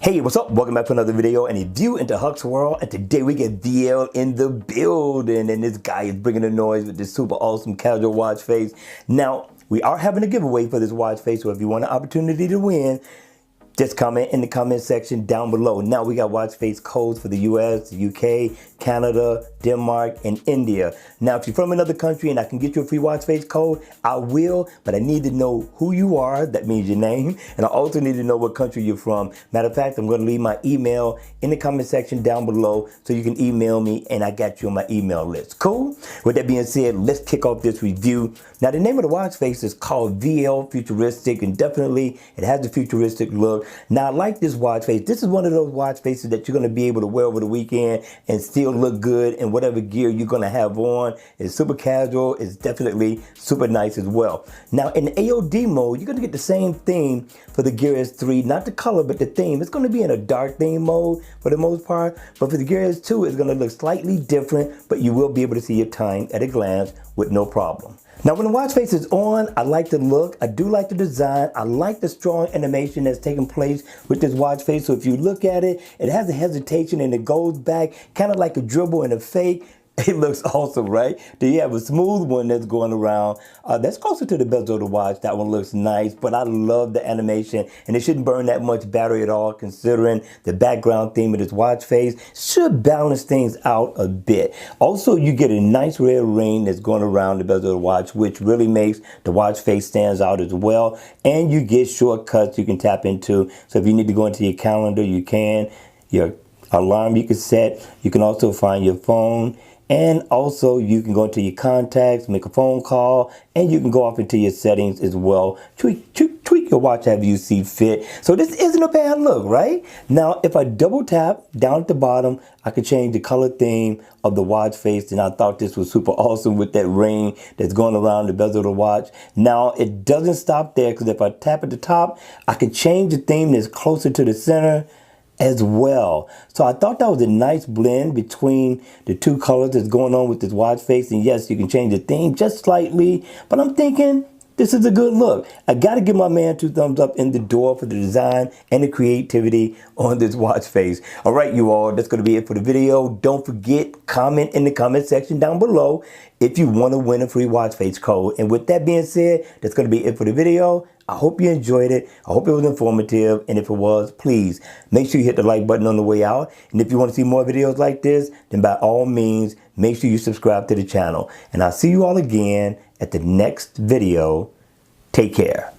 Hey, what's up? Welcome back to another video and a view into Huck's world. And today we get VL in the building, and this guy is bringing the noise with this super awesome casual watch face. Now, we are having a giveaway for this watch face, so if you want an opportunity to win, just comment in the comment section down below. Now we got watch face codes for the US, the UK, Canada, Denmark, and India. Now, if you're from another country and I can get you a free watch face code, I will, but I need to know who you are. That means your name. And I also need to know what country you're from. Matter of fact, I'm going to leave my email in the comment section down below so you can email me and I got you on my email list. Cool? With that being said, let's kick off this review. Now, the name of the watch face is called VL Futuristic, and definitely it has the futuristic look. Now, I like this watch face. This is one of those watch faces that you're going to be able to wear over the weekend and still look good in whatever gear you're going to have on. It's super casual. It's definitely super nice as well. Now, in the AOD mode, you're going to get the same theme for the Gear S3, not the color, but the theme. It's going to be in a dark theme mode for the most part, but for the Gear S2, it's going to look slightly different, but you will be able to see your time at a glance with no problem. Now, when the watch face is on, I like the look. I do like the design. I like the strong animation that's taking place with this watch face. So if you look at it, it has a hesitation and it goes back, kind of like a dribble and a fake. It looks awesome, right? Then you have a smooth one that's going around. That's closer to the bezel of the watch. That one looks nice, but I love the animation, and it shouldn't burn that much battery at all, considering the background theme of this watch face should balance things out a bit. Also, you get a nice red ring that's going around the bezel of the watch, which really makes the watch face stands out as well. And you get shortcuts you can tap into. So if you need to go into your calendar, you can. Your alarm you can set. You can also find your phone. And also you can go into your contacts, make a phone call, and you can go off into your settings as well. Tweak your watch however you see fit. So this isn't a bad look, right? Now, if I double tap down at the bottom, I could change the color theme of the watch face. And I thought this was super awesome with that ring that's going around the bezel of the watch. Now, it doesn't stop there, because if I tap at the top, I can change the theme that's closer to the center as well. So I thought that was a nice blend between the two colors that's going on with this watch face. And yes, you can change the theme just slightly, but I'm thinking this is a good look. I got to give my man 2 thumbs up in the door for the design and the creativity on this watch face. All right, you all, that's going to be it for the video. Don't forget, comment in the comment section down below if you want to win a free watch face code. And with that being said, that's going to be it for the video. I hope you enjoyed it. I hope it was informative. And if it was, please make sure you hit the like button on the way out. And if you want to see more videos like this, then by all means, make sure you subscribe to the channel. And I'll see you all again at the next video. Take care.